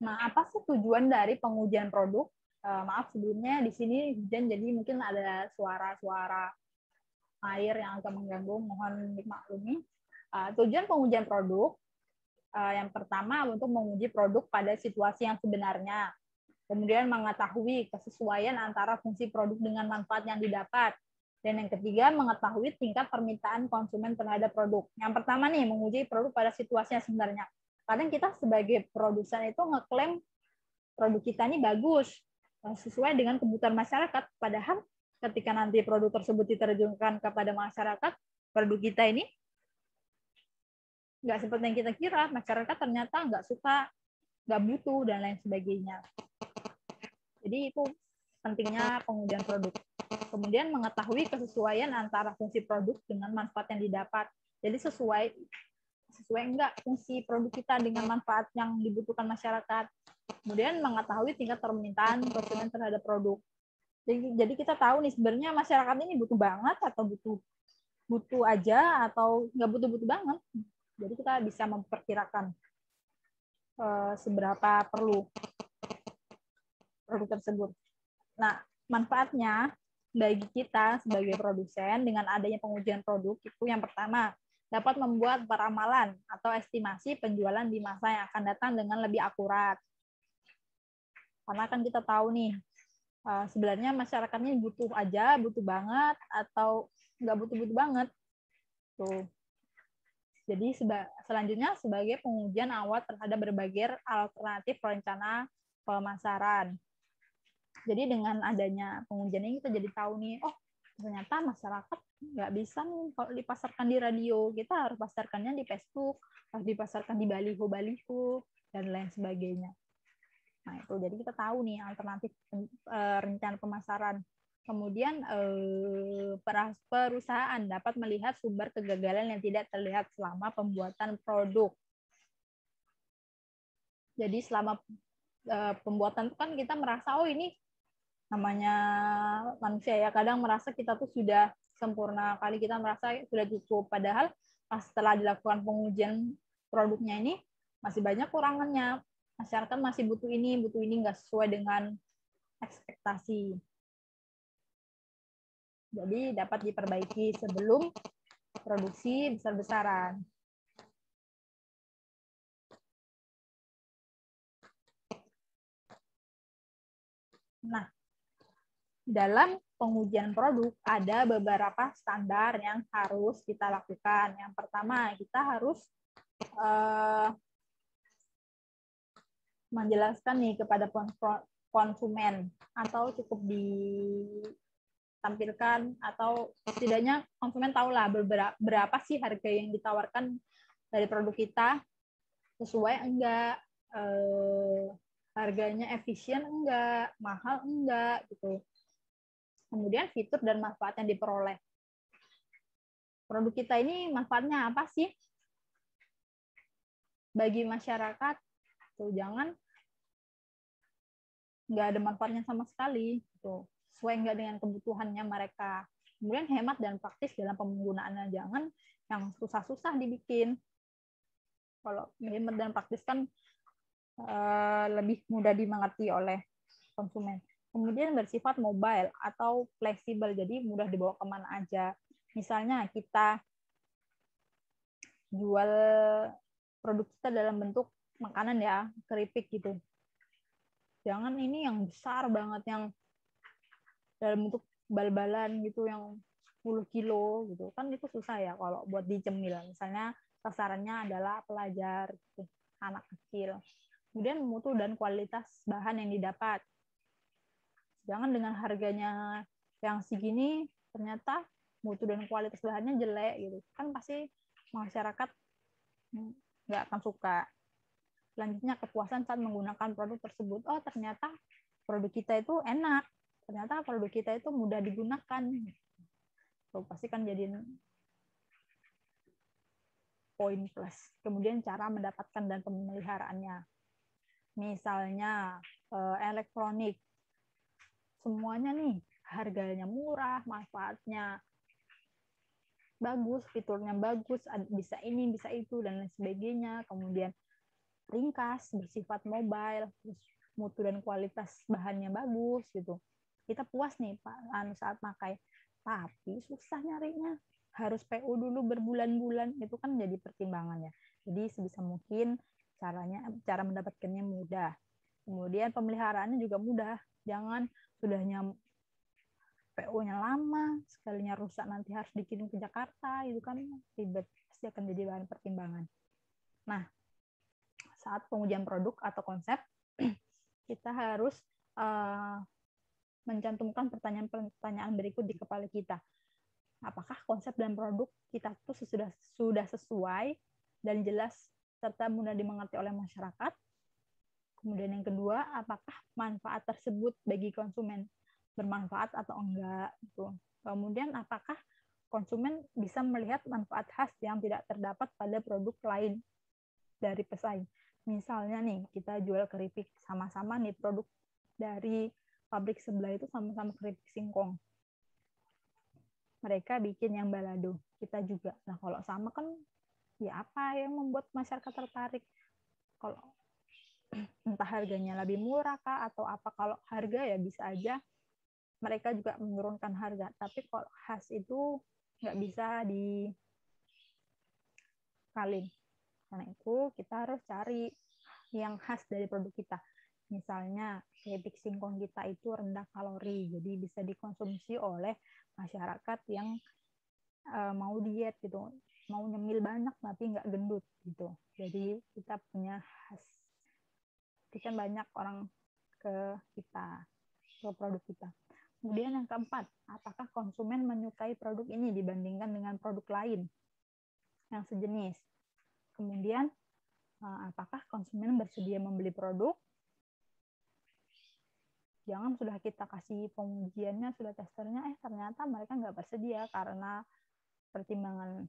Nah, apa sih tujuan dari pengujian produk? Maaf sebelumnya di sini hujan, jadi mungkin ada suara-suara air yang agak mengganggu, mohon dimaklumi. Tujuan pengujian produk yang pertama untuk menguji produk pada situasi yang sebenarnya. Kemudian mengetahui kesesuaian antara fungsi produk dengan manfaat yang didapat. Dan yang ketiga, mengetahui tingkat permintaan konsumen terhadap produk. Yang pertama nih, menguji produk pada situasi yang sebenarnya. Kadang kita sebagai produsen itu ngeklaim produk kita ini bagus, sesuai dengan kebutuhan masyarakat. Padahal ketika nanti produk tersebut diterjunkan kepada masyarakat, produk kita ini nggak seperti yang kita kira. Masyarakat ternyata nggak suka, nggak butuh, dan lain sebagainya. Jadi itu pentingnya pengujian produk. Kemudian mengetahui kesesuaian antara fungsi produk dengan manfaat yang didapat. Jadi sesuai enggak fungsi produk kita dengan manfaat yang dibutuhkan masyarakat. Kemudian mengetahui tingkat permintaan konsumen terhadap produk. Jadi kita tahu nih sebenarnya masyarakat ini butuh banget atau butuh aja atau nggak butuh-butuh banget. Jadi kita bisa memperkirakan seberapa perlu produk tersebut. Nah, manfaatnya bagi kita sebagai produsen dengan adanya pengujian produk itu yang pertama, dapat membuat peramalan atau estimasi penjualan di masa yang akan datang dengan lebih akurat. Karena kan kita tahu nih, sebenarnya masyarakatnya butuh aja, butuh banget, atau nggak butuh-butuh banget. Tuh. Jadi selanjutnya sebagai pengujian awal terhadap berbagai alternatif rencana pemasaran. Jadi dengan adanya pengujian ini kita jadi tahu nih, oh ternyata masyarakat nggak bisa nih kalau dipasarkan di radio, kita harus pasarkannya di Facebook, harus dipasarkan di baliho-baliho, dan lain sebagainya. Nah itu, jadi kita tahu nih alternatif rencana pemasaran. Kemudian perusahaan dapat melihat sumber kegagalan yang tidak terlihat selama pembuatan produk. Jadi selama pembuatan itu kan kita merasa, oh ini namanya manusia ya, kadang merasa kita tuh sudah sempurna, kali kita merasa sudah cukup, padahal setelah dilakukan pengujian produknya ini masih banyak kurangannya, masyarakat masih butuh ini nggak sesuai dengan ekspektasi, jadi dapat diperbaiki sebelum produksi besar-besaran. Nah, dalam pengujian produk ada beberapa standar yang harus kita lakukan. Yang pertama, kita harus menjelaskan nih kepada konsumen, atau cukup ditampilkan, atau setidaknya konsumen tahulah berapa sih harga yang ditawarkan dari produk kita, sesuai enggak, harganya efisien enggak, mahal enggak gitu. Kemudian fitur dan manfaat yang diperoleh. Produk kita ini manfaatnya apa sih bagi masyarakat? Tuh, jangan nggak ada manfaatnya sama sekali. Tuh, sesuai nggak dengan kebutuhannya mereka. Kemudian hemat dan praktis dalam penggunaannya, jangan yang susah-susah dibikin. Kalau hemat dan praktis kan lebih mudah dimengerti oleh konsumen. Kemudian bersifat mobile atau fleksibel, jadi mudah dibawa kemana aja. Misalnya kita jual produk kita dalam bentuk makanan ya, keripik gitu. Jangan ini yang besar banget, yang dalam bentuk bal-balan gitu, yang 10 kilo gitu. Kan itu susah ya kalau buat dicemil. Misalnya sasarannya adalah pelajar, gitu, anak kecil. Kemudian mutu dan kualitas bahan yang didapat. Jangan dengan harganya yang segini ternyata mutu dan kualitas bahannya jelek gitu, kan pasti masyarakat nggak akan suka. Selanjutnya kepuasan saat menggunakan produk tersebut, oh ternyata produk kita itu enak, ternyata produk kita itu mudah digunakan, so, pasti kan jadi poin plus. Kemudian cara mendapatkan dan pemeliharaannya, misalnya elektronik, semuanya nih harganya murah, manfaatnya bagus, fiturnya bagus, bisa ini, bisa itu, dan lain sebagainya. Kemudian ringkas, bersifat mobile, terus mutu dan kualitas bahannya bagus gitu. Kita puas nih Pak saat pakai. Tapi susah nyarinya. Harus PO dulu berbulan-bulan, itu kan jadi pertimbangan ya. Jadi sebisa mungkin cara mendapatkannya mudah. Kemudian pemeliharaannya juga mudah. Jangan sudahnya PO-nya lama, sekalinya rusak nanti harus dikirim ke Jakarta, itu kan ribet, pasti akan jadi bahan pertimbangan. Nah, saat pengujian produk atau konsep, kita harus mencantumkan pertanyaan-pertanyaan berikut di kepala kita. Apakah konsep dan produk kita itu sudah sesuai dan jelas serta mudah dimengerti oleh masyarakat? Kemudian yang kedua, apakah manfaat tersebut bagi konsumen bermanfaat atau enggak? Gitu. Kemudian apakah konsumen bisa melihat manfaat khas yang tidak terdapat pada produk lain dari pesaing? Misalnya nih, kita jual keripik, sama-sama nih produk dari pabrik sebelah itu sama-sama keripik singkong. Mereka bikin yang balado, kita juga. Nah, kalau sama kan, ya apa yang membuat masyarakat tertarik? Kalau entah harganya lebih murah kah, atau apa. Kalau harga ya bisa aja mereka juga menurunkan harga. Tapi kalau khas itu nggak bisa dikalin. Karena itu kita harus cari yang khas dari produk kita. Misalnya keripik singkong kita itu rendah kalori, jadi bisa dikonsumsi oleh masyarakat yang mau diet gitu, mau nyemil banyak tapi nggak gendut gitu. Jadi kita punya khas. Jadi kan banyak orang ke kita, ke produk kita. Kemudian yang keempat, apakah konsumen menyukai produk ini dibandingkan dengan produk lain yang sejenis? Kemudian apakah konsumen bersedia membeli produk? Jangan sudah kita kasih pengujiannya, sudah testernya, ternyata mereka nggak bersedia karena pertimbangan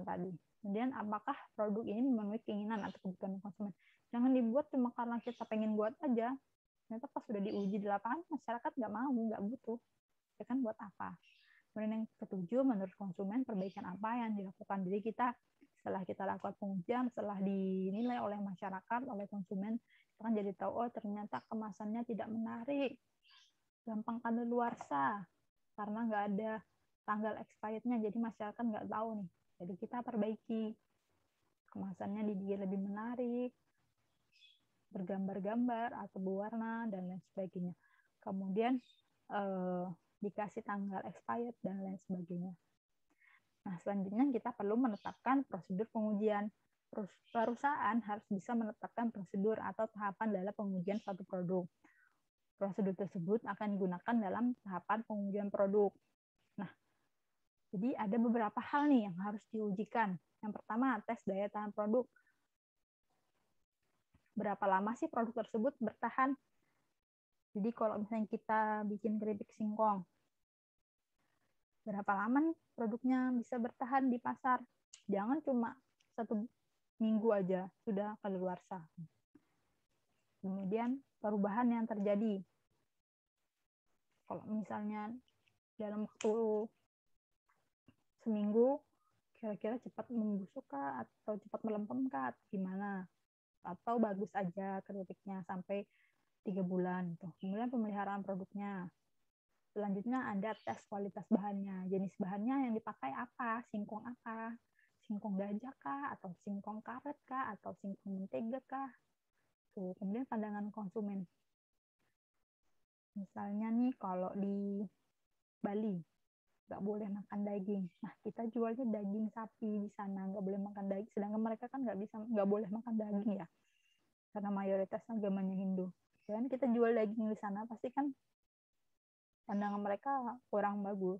tadi. Kemudian apakah produk ini memenuhi keinginan atau kebutuhan konsumen? Jangan dibuat cuma karena kita pengen buat aja. Ternyata pas sudah diuji di lapangan, masyarakat nggak mau, nggak butuh. Ya kan buat apa? Kemudian yang ketujuh, menurut konsumen perbaikan apa yang dilakukan? Jadi kita setelah kita lakukan pengujian, setelah dinilai oleh masyarakat, oleh konsumen, kita kan jadi tahu, oh ternyata kemasannya tidak menarik, gampang kadaluarsa, karena nggak ada tanggal expirednya, jadi masyarakat nggak tahu nih. Jadi kita perbaiki, kemasannya dibikin lebih menarik, bergambar-gambar atau berwarna, dan lain sebagainya. Kemudian dikasih tanggal expired dan lain sebagainya. Nah, selanjutnya kita perlu menetapkan prosedur pengujian. Perusahaan harus bisa menetapkan prosedur atau tahapan dalam pengujian suatu produk. Prosedur tersebut akan digunakan dalam tahapan pengujian produk. Nah, jadi ada beberapa hal nih yang harus diujikan. Yang pertama, tes daya tahan produk. Berapa lama sih produk tersebut bertahan? Jadi kalau misalnya kita bikin keripik singkong, berapa lama nih produknya bisa bertahan di pasar? Jangan cuma 1 minggu aja sudah kadaluarsa. Kemudian perubahan yang terjadi. Kalau misalnya dalam waktu seminggu, kira-kira cepat membusuk kah, atau cepat melempem kah, atau gimana? Atau bagus aja keripiknya sampai 3 bulan. Tuh. Kemudian pemeliharaan produknya. Selanjutnya ada tes kualitas bahannya. Jenis bahannya yang dipakai apa? Singkong apa? Singkong gajah kah? Atau singkong karet kah? Atau singkong mentega kah? Tuh. Kemudian pandangan konsumen. Misalnya nih kalau di Bali, nggak boleh makan daging. Nah, kita jualnya daging sapi di sana, nggak boleh makan daging. Sedangkan mereka kan nggak boleh makan daging ya, karena mayoritas agamanya Hindu. Dan kita jual daging di sana, pasti kan pandangan mereka kurang bagus.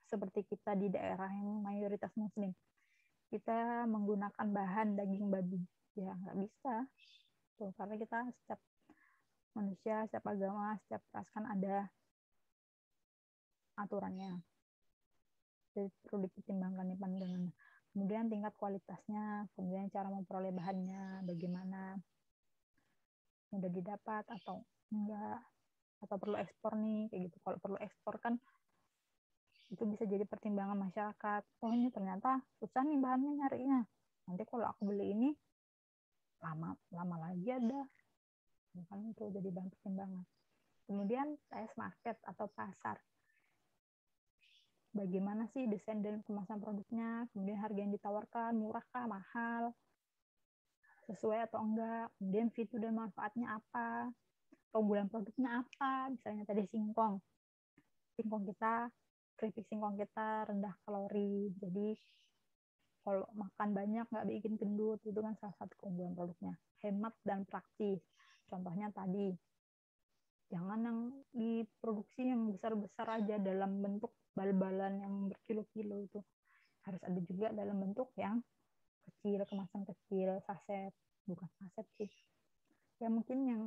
Seperti kita di daerah yang mayoritas Muslim, kita menggunakan bahan daging babi, ya nggak bisa. Tuh, karena kita setiap manusia, setiap agama, setiap ras kan ada aturannya. Jadi perlu dipertimbangkan nih pandangannya. Kemudian tingkat kualitasnya, kemudian cara memperoleh bahannya, bagaimana, mudah didapat atau enggak, atau perlu ekspor nih, kayak gitu. Kalau perlu ekspor kan itu bisa jadi pertimbangan masyarakat. Oh ini ternyata susah nih bahannya nyarinya. Nanti kalau aku beli ini lama lagi ada, kan itu jadi bahan pertimbangan. Kemudian tes market atau pasar, bagaimana sih desain dan kemasan produknya, kemudian harga yang ditawarkan murah kah, mahal, sesuai atau enggak, kemudian fitur dan manfaatnya apa, keunggulan produknya apa. Misalnya tadi singkong kita, keripik singkong kita rendah kalori, jadi kalau makan banyak nggak bikin gendut, itu kan salah satu keunggulan produknya. Hemat dan praktis, contohnya tadi jangan yang diproduksi yang besar-besar aja dalam bentuk bal-balan yang berkilo-kilo, itu harus ada juga dalam bentuk yang kecil, kemasan kecil, saset, bukan saset sih ya, mungkin yang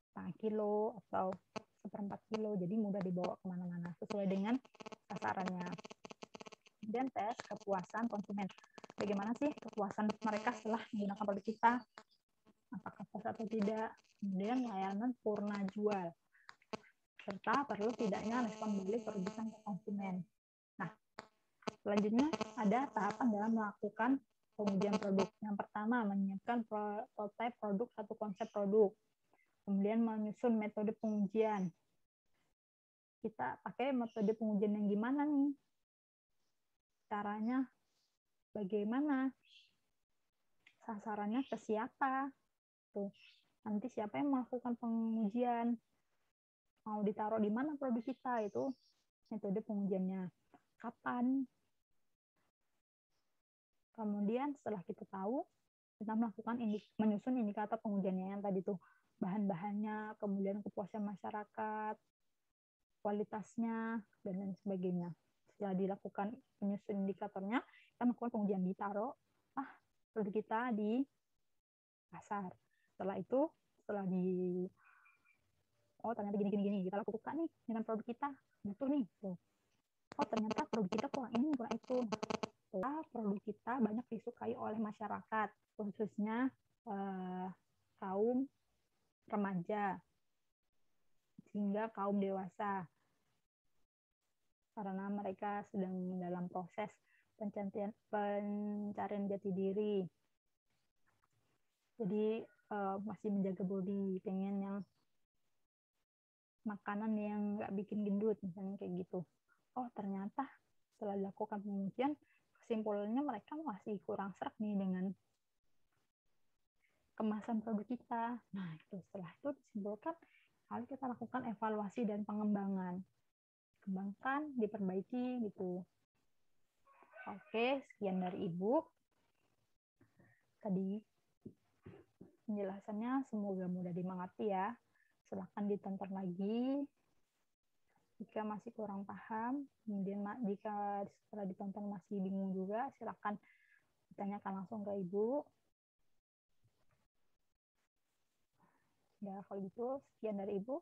setengah kilo atau 1/4 kilo, jadi mudah dibawa kemana-mana sesuai dengan sasarannya. Dan tes kepuasan konsumen, bagaimana sih kepuasan mereka setelah menggunakan produk kita, apakah puas atau tidak. Kemudian layanan purna jual, serta perlu tidaknya respon balik produsen ke konsumen. Nah, selanjutnya ada tahapan dalam melakukan pengujian produk. Yang pertama, menyiapkan prototipe produk, satu konsep produk. Kemudian menyusun metode pengujian. Kita pakai metode pengujian yang gimana nih? Caranya bagaimana? Sasarannya ke siapa? Tuh. Nanti siapa yang melakukan pengujian? Mau ditaruh di mana produk kita? Itu metode pengujiannya. Kapan? Kemudian setelah kita tahu, kita melakukan menyusun indikator pengujiannya yang tadi tuh, bahan-bahannya, kemudian kepuasan masyarakat, kualitasnya, dan lain sebagainya. Setelah dilakukan menyusun indikatornya, kita melakukan pengujian, ditaruh produk kita di pasar. Setelah itu, ternyata gini, kita lakukan nih dengan produk kita, butuh nih. Ternyata produk kita kurang ini, kurang itu. Produk kita banyak disukai oleh masyarakat, khususnya kaum remaja hingga kaum dewasa, karena mereka sedang dalam proses pencarian jati diri. Jadi masih menjaga body, pengen yang makanan yang nggak bikin gendut, misalnya kayak gitu. Ternyata setelah dilakukan pengujian, kesimpulannya mereka masih kurang serak nih dengan kemasan produk kita. Nah, setelah itu disimpulkan, harus kita lakukan evaluasi dan pengembangan. Kembangkan, diperbaiki gitu. Oke, sekian dari Ibu. Tadi penjelasannya semoga mudah dimengerti ya. Silahkan ditonton lagi jika masih kurang paham. Kemudian jika setelah ditonton masih bingung juga, silahkan ditanyakan langsung ke Ibu. Ya, kalau gitu sekian dari Ibu.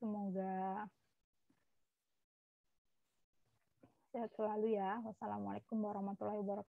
Semoga sehat selalu ya. Wassalamualaikum warahmatullahi wabarakatuh.